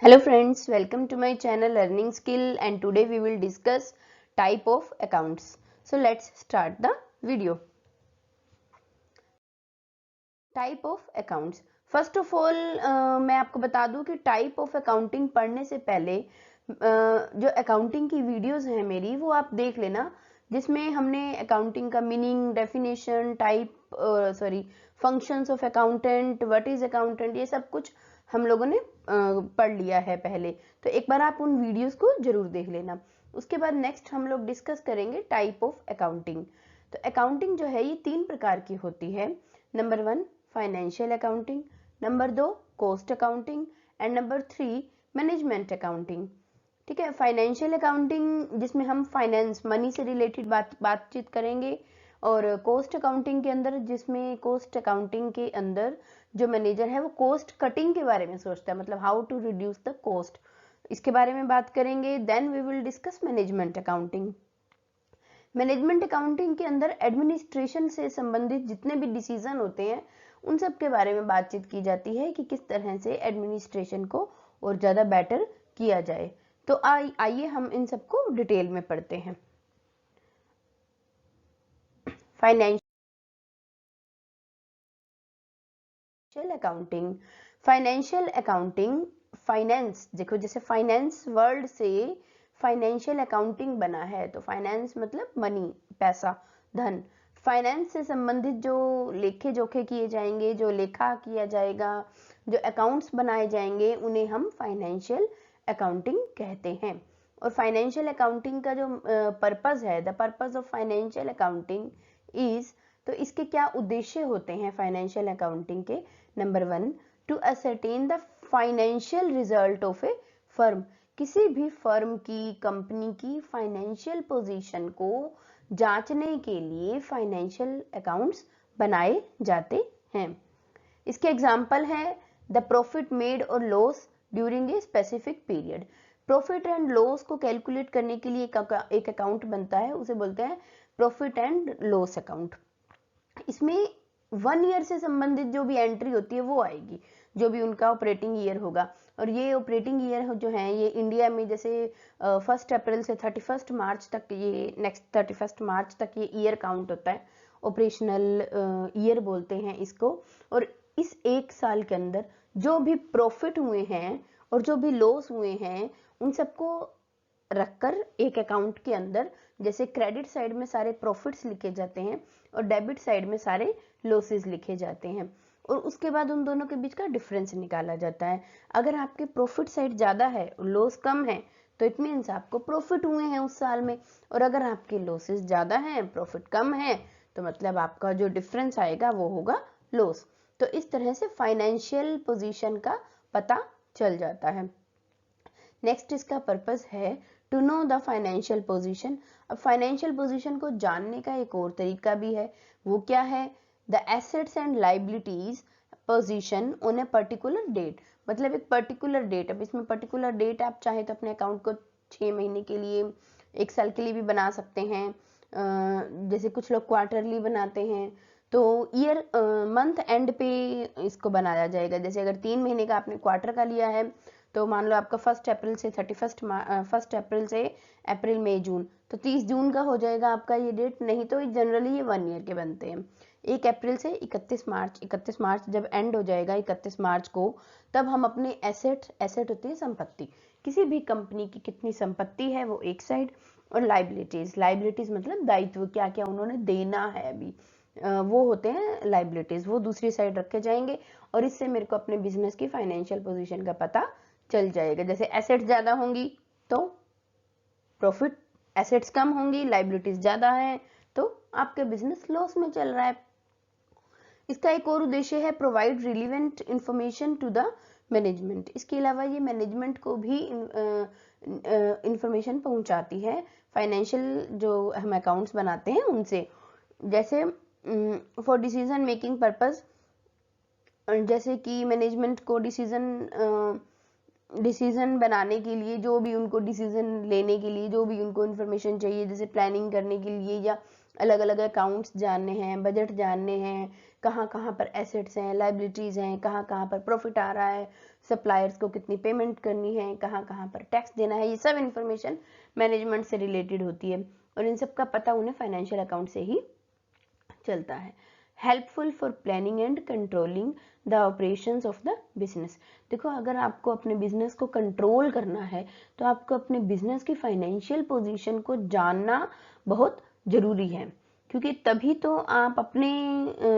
Hello friends, welcome to my channel Learning Skill, and today we will discuss type of accounts. So let's start the video. Type of accounts. First of all मैं आपको बता दूं कि type of accounting पढ़ने से पहले जो accounting की वीडियोस हैं मेरी वो आप देख लेना, जिसमें हमने अकाउंटिंग का meaning, definition, functions of accountant, what is accountant, ये सब कुछ हम लोगों ने पढ़ लिया है पहले। तो एक बार आप उन वीडियोस को जरूर देख लेना। उसके बाद नेक्स्ट हम लोग डिस्कस करेंगे टाइप ऑफ अकाउंटिंग। तो अकाउंटिंग जो है ये 3 प्रकार की होती है। Number 1 financial accounting, number 2 cost accounting and number 3 management accounting. ठीक है, फाइनेंशियल अकाउंटिंग जिसमें हम फाइनेंस, मनी से रिलेटेड बातचीत करेंगे, और कॉस्ट अकाउंटिंग के अंदर, जिसमें कॉस्ट अकाउंटिंग के अंदर जो मैनेजर है वो कॉस्ट कटिंग के बारे में सोचता है, मतलब how to reduce the cost, इसके बारे में बात करेंगे। Then we will discuss management accounting. Management accounting के अंदर एडमिनिस्ट्रेशन से संबंधित जितने भी डिसीजन होते हैं उन सब के बारे में बातचीत की जाती है कि किस तरह से एडमिनिस्ट्रेशन को और ज्यादा बेटर किया जाए। तो आइए हम इन सबको डिटेल में पढ़ते हैं। Financial accounting. Financial accounting, finance, देखो जैसे फाइनेंस वर्ड से फाइनेंशियल अकाउंटिंग बना है, तो फाइनेंस मतलब मनी, पैसा, धन। फाइनेंस से संबंधित जो लेखे जोखे किए जाएंगे, जो लेखा किया जाएगा, जो अकाउंट्स बनाए जाएंगे, उन्हें हम फाइनेंशियल अकाउंटिंग कहते हैं। और फाइनेंशियल अकाउंटिंग का जो पर्पस है, the purpose of financial accounting is, तो इसके क्या उद्देश्य होते हैं फाइनेंशियल अकाउंटिंग के। Number 1 to ascertain the financial result of a firm, किसी भी फर्म की, कंपनी की फाइनेंशियल पोजीशन को जांचने के लिए फाइनेंशियल अकाउंट्स बनाए जाते हैं। इसके एग्जाम्पल है द प्रॉफिट मेड और loss during a specific period. Profit and loss को कैलकुलेट करने के लिए एक अकाउंट बनता है, उसे बोलते हैं प्रॉफिट एंड लॉस अकाउंट। इसमें 1 ईयर से संबंधित जो भी एंट्री होती है वो आएगी, जो भी उनका ऑपरेटिंग ईयर होगा। और ये ऑपरेटिंग ईयर जो है ये इंडिया में जैसे 1 अप्रैल से 31 मार्च तक, ये नेक्स्ट 31 मार्च तक ये ईयर काउंट होता है, ऑपरेशनल ईयर बोलते हैं इसको। और इस एक साल के अंदर जो भी प्रॉफिट हुए हैं और जो भी लॉस हुए हैं उन सबको रखकर एक अकाउंट के अंदर, जैसे क्रेडिट साइड में सारे प्रॉफिट्स लिखे जाते हैं और डेबिट साइड में सारे लॉसेस लिखे जाते हैं, और उसके बाद उन दोनों के बीच का डिफरेंस निकाला जाता है। अगर आपके प्रॉफिट साइड ज्यादा है और लॉस कम है तो इट मीन्स आपको प्रॉफिट हुए हैं उस साल में, और अगर आपके लॉसेस ज्यादा हैं, प्रॉफिट कम है, तो मतलब आपका जो डिफरेंस आएगा वो होगा लॉस। तो इस तरह से फाइनेंशियल पोजीशन का पता चल जाता है। नेक्स्ट इसका पर्पस है to know the financial position. अब फाइनेंशियल पोजीशन को जानने का एक और तरीका भी है, वो क्या है, the assets and liabilities position on a particular date, मतलब एक पर्टिकुलर डेट। अब इसमें पर्टिकुलर डेट आप चाहे तो अपने अकाउंट को 6 महीने के लिए, 1 साल के लिए भी बना सकते हैं, जैसे कुछ लोग क्वार्टरली बनाते हैं, तो ईयर मंथ एंड पे इसको बनाया जाएगा। जैसे अगर 3 महीने का आपने क्वार्टर का लिया है, तो मान लो आपका 1 अप्रैल से 1 अप्रैल से अप्रैल, मई, जून, तो 30 जून का हो जाएगा आपका ये डेट। नहीं तो जनरली ये 1 ईयर के बनते हैं। 1 अप्रैल से 31 मार्च जब एंड हो जाएगा 31 मार्च को, तब हम अपने एसेट होती है संपत्ति, किसी भी कंपनी की कितनी संपत्ति है वो एक साइड, और लाइबिलिटीज मतलब दायित्व, क्या क्या उन्होंने देना है अभी, वो होते हैं लाइबिलिटीज, वो दूसरी साइड रखे जाएंगे। और इससे मेरे को अपने बिजनेस की फाइनेंशियल पोजीशन का पता चल जाएगा। जैसे एसेट्स ज्यादा होंगी तो प्रॉफिट, एसेट्स कम होंगी, लाइबिलिटीज ज्यादा है तो आपके बिजनेस लॉस में चल रहा है। इसका एक और उद्देश्य है provide relevant information to the management. इसके अलावा ये मैनेजमेंट को भी इंफॉर्मेशन पहुंचाती है, फाइनेंशियल जो हम अकाउंट्स बनाते हैं उनसे। जैसे फॉर डिसीजन मेकिंग पर्पस, जैसे कि मैनेजमेंट को डिसीजन बनाने के लिए, जो भी उनको डिसीजन लेने के लिए जो भी उनको इन्फॉर्मेशन चाहिए, जैसे प्लानिंग करने के लिए या अलग अलग अकाउंट्स जानने हैं, बजट जानने हैं, कहाँ कहाँ पर एसेट्स हैं, लाइबिलिटीज़ हैं, कहाँ कहाँ पर प्रॉफिट आ रहा है, सप्लायर्स को कितनी पेमेंट करनी है, कहाँ कहाँ पर टैक्स देना है, ये सब इन्फॉर्मेशन मैनेजमेंट से रिलेटेड होती है और इन सब का पता उन्हें फाइनेंशियल अकाउंट से ही चलता है। Helpful for planning and controlling the operations of the business. देखो, अगर आपको अपने बिजनेस को कंट्रोल करना है तो आपको अपने बिजनेस की फाइनेंशियल पोजीशन को जानना बहुत जरूरी है, क्योंकि तभी तो आप अपने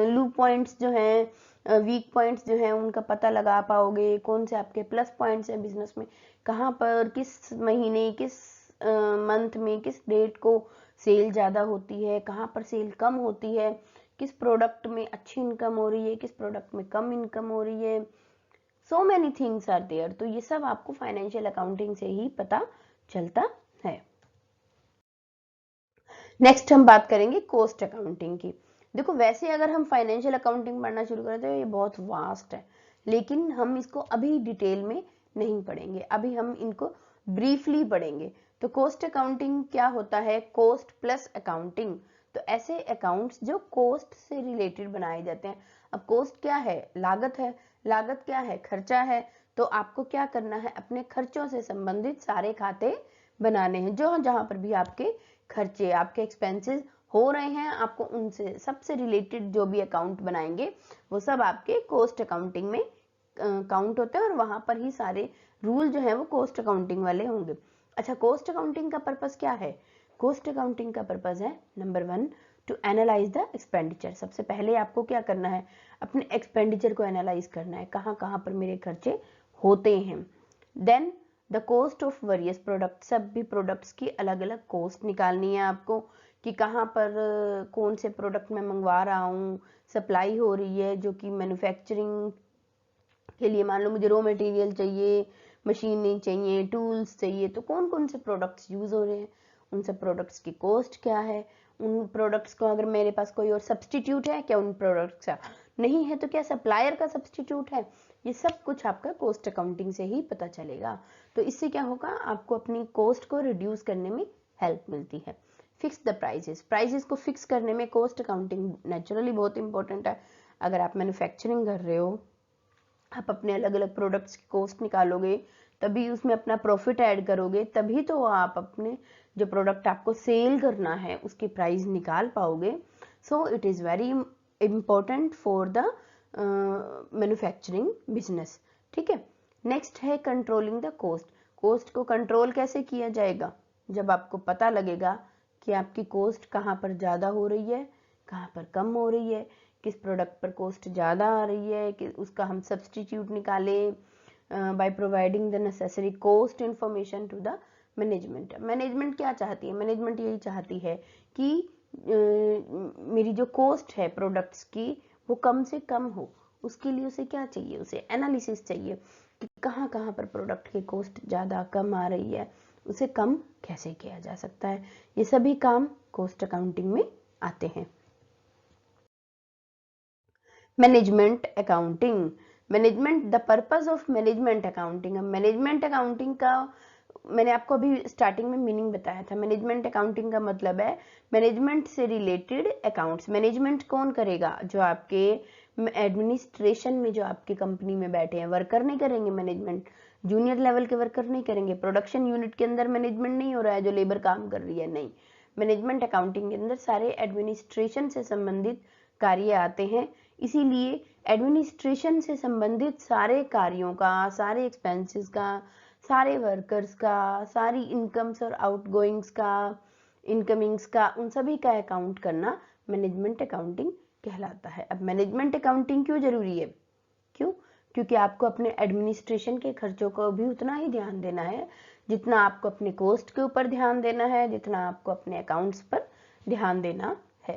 लूप पॉइंट्स जो हैं, वीक पॉइंट्स जो हैं, उनका पता लगा पाओगे। कौन से आपके प्लस पॉइंट्स हैं बिजनेस में, कहाँ पर किस महीने, किस मंथ में, किस डेट को सेल ज़्यादा होती है, कहाँ पर सेल कम होती है, किस प्रोडक्ट में अच्छी इनकम हो रही है, किस प्रोडक्ट में कम इनकम हो रही है। So many things are there. तो ये सब आपको फाइनेंशियल अकाउंटिंग से ही पता चलता है। नेक्स्ट हम बात करेंगे कॉस्ट अकाउंटिंग की। देखो, वैसे अगर हम फाइनेंशियल अकाउंटिंग पढ़ना शुरू करें तो ये बहुत वास्ट है, लेकिन हम इसको अभी डिटेल में नहीं पढ़ेंगे, अभी हम इनको ब्रीफली पढ़ेंगे। तो कॉस्ट अकाउंटिंग क्या होता है? Cost plus accounting. तो ऐसे अकाउंट्स जो कॉस्ट से रिलेटेड बनाए जाते हैं। अब कॉस्ट क्या है? लागत है। लागत क्या है? खर्चा है। तो आपको क्या करना है? अपने खर्चों से संबंधित सारे खाते बनाने हैं। जो जहां पर भी आपके खर्चे, आपके एक्सपेंसेस हो रहे हैं, आपको उनसे सबसे रिलेटेड जो भी अकाउंट बनाएंगे वो सब आपके कॉस्ट अकाउंटिंग में काउंट होते हैं और वहां पर ही सारे रूल जो है वो कॉस्ट अकाउंटिंग वाले होंगे। अच्छा, कॉस्ट अकाउंटिंग का पर्पस क्या है? कॉस्ट अकाउंटिंग का पर्पस है, number 1, to analyse the expenditure. सबसे पहले आपको क्या करना है? अपने एक्सपेंडिचर को एनालाइज करना है, कहाँ कहाँ पर मेरे खर्चे होते हैं। Then the cost of various product. सब भी प्रोडक्ट्स की अलग अलग कॉस्ट निकालनी है आपको, कि कहाँ पर कौन से प्रोडक्ट मैं मंगवा रहा हूँ, सप्लाई हो रही है, जो कि मैन्युफैक्चरिंग के लिए, मान लो मुझे रॉ मटेरियल चाहिए, मशीनें चाहिए, टूल्स चाहिए, तो कौन कौन से प्रोडक्ट्स यूज हो रहे हैं, उन सब प्रोडक्ट्स की कॉस्ट क्या है। उन प्रोडक्ट्स को अगर मेरे पास कोई और सब्सटीट्यूट है क्या, उन प्रोडक्ट्स का नहीं है तो क्या सप्लायर का सब्सटीट्यूट है, ये सब कुछ आपका कॉस्ट अकाउंटिंग से ही पता चलेगा। तो इससे क्या होगा? आपको अपनी कॉस्ट को रिड्यूस करने में हेल्प मिलती है। Fix the prices. प्राइजेस को फिक्स करने में कॉस्ट अकाउंटिंग नेचुरली बहुत इंपॉर्टेंट है। अगर आप मैन्युफैक्चरिंग कर रहे हो, आप अपने अलग अलग प्रोडक्ट्स की कॉस्ट निकालोगे, तभी उसमें अपना प्रॉफिट ऐड करोगे, तभी तो आप अपने जो प्रोडक्ट आपको सेल करना है उसकी प्राइस निकाल पाओगे। So it is very important for the manufacturing business. ठीक है। नेक्स्ट है कंट्रोलिंग द कॉस्ट। कॉस्ट को कंट्रोल कैसे किया जाएगा? जब आपको पता लगेगा कि आपकी कॉस्ट कहाँ पर ज़्यादा हो रही है, कहाँ पर कम हो रही है, किस प्रोडक्ट पर कॉस्ट ज़्यादा आ रही है, कि उसका हम सब्सटीट्यूट निकालें by providing the necessary cost information to the management. Management क्या चाहती है? मैनेजमेंट यही चाहती है कि मेरी जो कॉस्ट है प्रोडक्ट्स की वो कम से कम हो। उसके लिए उसे क्या चाहिए? उसे एनालिसिस चाहिए कि कहाँ कहाँ पर प्रोडक्ट की कॉस्ट ज़्यादा कम आ रही है, उसे कम कैसे किया जा सकता है। ये सभी काम कॉस्ट अकाउंटिंग में आते हैं। Management accounting. Management, the purpose of management accounting. अब मैनेजमेंट अकाउंटिंग का मैंने आपको अभी स्टार्टिंग में मीनिंग बताया था। मैनेजमेंट अकाउंटिंग का मतलब है मैनेजमेंट से रिलेटेड अकाउंट्स। मैनेजमेंट कौन करेगा? जो आपके एडमिनिस्ट्रेशन में जो आपकी कंपनी में बैठे हैं वर्कर नहीं करेंगे मैनेजमेंट। जूनियर लेवल के वर्कर नहीं करेंगे। प्रोडक्शन यूनिट के अंदर मैनेजमेंट नहीं हो रहा है जो लेबर काम कर रही है, नहीं। मैनेजमेंट अकाउंटिंग के अंदर सारे एडमिनिस्ट्रेशन से संबंधित कार्य आते हैं। इसीलिए एडमिनिस्ट्रेशन से संबंधित सारे कार्यों का, सारे एक्सपेंसेस का, सारे वर्कर्स का, सारी इनकम्स और आउटगोइंग्स का, इनकमिंग्स का, उन सभी का अकाउंट करना मैनेजमेंट अकाउंटिंग कहलाता है। अब मैनेजमेंट अकाउंटिंग क्यों जरूरी है? क्यों? क्योंकि आपको अपने एडमिनिस्ट्रेशन के खर्चों को भी उतना ही ध्यान देना है जितना आपको अपने कॉस्ट के ऊपर ध्यान देना है, जितना आपको अपने अकाउंट्स पर ध्यान देना है।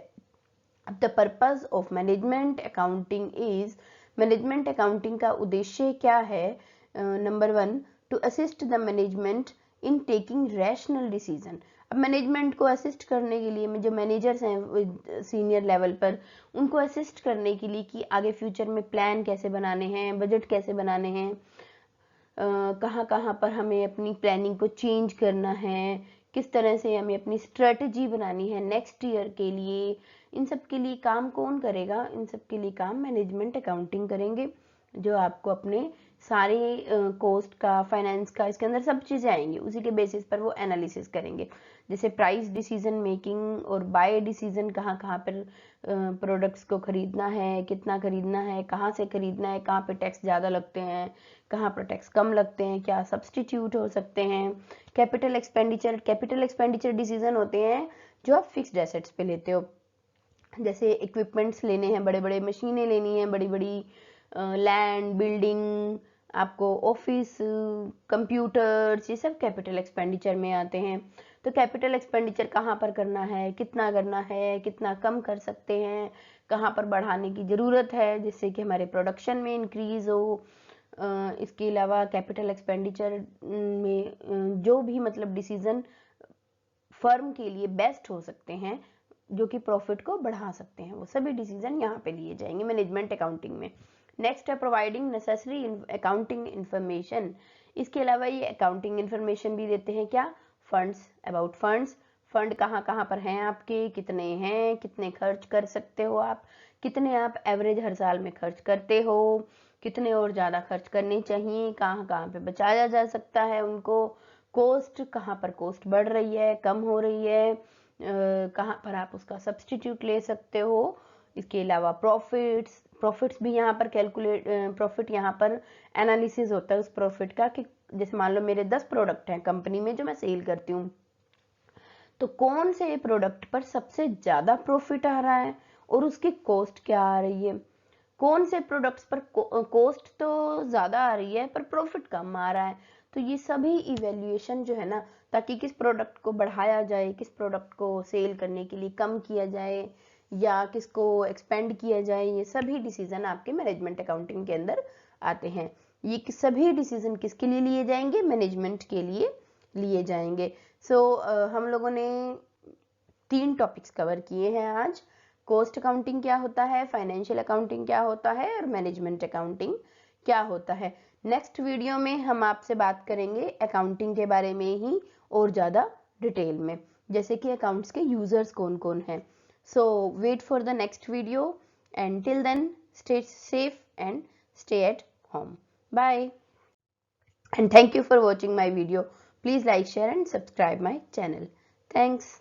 अब the purpose of management accounting is, management accounting का उद्देश्य क्या है? Number 1, to assist the management in taking rational decision. अब मैनेजमेंट को असिस्ट करने के लिए, जो मैनेजर्स हैं सीनियर लेवल पर, उनको असिस्ट करने के लिए कि आगे फ्यूचर में प्लान कैसे बनाने हैं, बजट कैसे बनाने हैं, कहाँ कहाँ पर हमें अपनी प्लानिंग को चेंज करना है, किस तरह से हमें अपनी स्ट्रेटजी बनानी है नेक्स्ट ईयर के लिए, इन सब के लिए काम कौन करेगा? इन सब के लिए काम मैनेजमेंट अकाउंटिंग करेंगे, जो आपको अपने सारे कॉस्ट का, फाइनेंस का, इसके अंदर सब चीज़ें आएंगी, उसी के बेसिस पर वो एनालिसिस करेंगे। जैसे प्राइस डिसीजन मेकिंग और बाय डिसीजन, कहाँ कहाँ पर प्रोडक्ट्स को खरीदना है, कितना खरीदना है, कहाँ से खरीदना है, कहाँ पे टैक्स ज़्यादा लगते हैं, कहाँ पर टैक्स कम लगते हैं, क्या सब्सटीट्यूट हो सकते हैं। कैपिटल एक्सपेंडिचर डिसीजन होते हैं जो आप फिक्स्ड एसेट्स पे लेते हो, जैसे इक्विपमेंट्स लेने हैं, बड़े बड़े मशीनें लेनी है, बड़ी बड़ी लैंड, बिल्डिंग, आपको ऑफिस, कंप्यूटर्स, ये सब कैपिटल एक्सपेंडिचर में आते हैं। तो कैपिटल एक्सपेंडिचर कहाँ पर करना है, कितना कम कर सकते हैं, कहाँ पर बढ़ाने की ज़रूरत है जिससे कि हमारे प्रोडक्शन में इंक्रीज हो। इसके अलावा कैपिटल एक्सपेंडिचर में जो भी मतलब डिसीजन फर्म के लिए बेस्ट हो सकते हैं, जो कि प्रॉफिट को बढ़ा सकते हैं, वो सभी डिसीजन यहाँ पे लिए जाएंगे मैनेजमेंट अकाउंटिंग में। नेक्स्ट है प्रोवाइडिंग नेसेसरी अकाउंटिंग इंफॉर्मेशन। इसके अलावा ये अकाउंटिंग इंफॉर्मेशन भी देते हैं, क्या? फंड्स, अबाउट फंड्स, फंड कहाँ कहाँ पर हैं आपके, कितने हैं, कितने खर्च कर सकते हो आप, कितने आप एवरेज हर साल में खर्च करते हो, कितने और ज़्यादा खर्च करने चाहिए, कहाँ कहाँ पे बचाया जा सकता है उनको, कॉस्ट कहाँ पर कॉस्ट बढ़ रही है, कम हो रही है, कहाँ पर आप उसका सब्सटीट्यूट ले सकते हो। इसके अलावा प्रॉफिट्स भी यहाँ पर प्रॉफिट यहाँ पर एनालिसिस होता है उस प्रॉफिट का, कि जैसे मान लो मेरे 10 प्रोडक्ट हैं कंपनी में जो मैं सेल करती हूँ, तो कौन से प्रोडक्ट पर सबसे ज़्यादा प्रॉफिट आ रहा है और उसकी कॉस्ट क्या आ रही है, कौन से प्रोडक्ट्स पर कॉस्ट तो ज़्यादा आ रही है पर प्रॉफिट कम आ रहा है। तो ये सभी इवेल्युएशन जो है ना, ताकि किस प्रोडक्ट को बढ़ाया जाए, किस प्रोडक्ट को सेल करने के लिए कम किया जाए या किसको एक्सपेंड किया जाए, ये सभी डिसीजन आपके मैनेजमेंट अकाउंटिंग के अंदर आते हैं। ये सभी डिसीजन किसके लिए लिए जाएंगे? मैनेजमेंट के लिए लिए जाएंगे। हम लोगों ने 3 टॉपिक्स कवर किए हैं आज। कॉस्ट अकाउंटिंग क्या होता है, फाइनेंशियल अकाउंटिंग क्या होता है और मैनेजमेंट अकाउंटिंग क्या होता है। नेक्स्ट वीडियो में हम आपसे बात करेंगे अकाउंटिंग के बारे में ही और ज़्यादा डिटेल में, जैसे कि अकाउंट्स के यूजर्स कौन कौन हैं। So wait for the next video and till then stay safe and stay at home. Bye and thank you for watching my video. Please like, share and subscribe my channel. Thanks.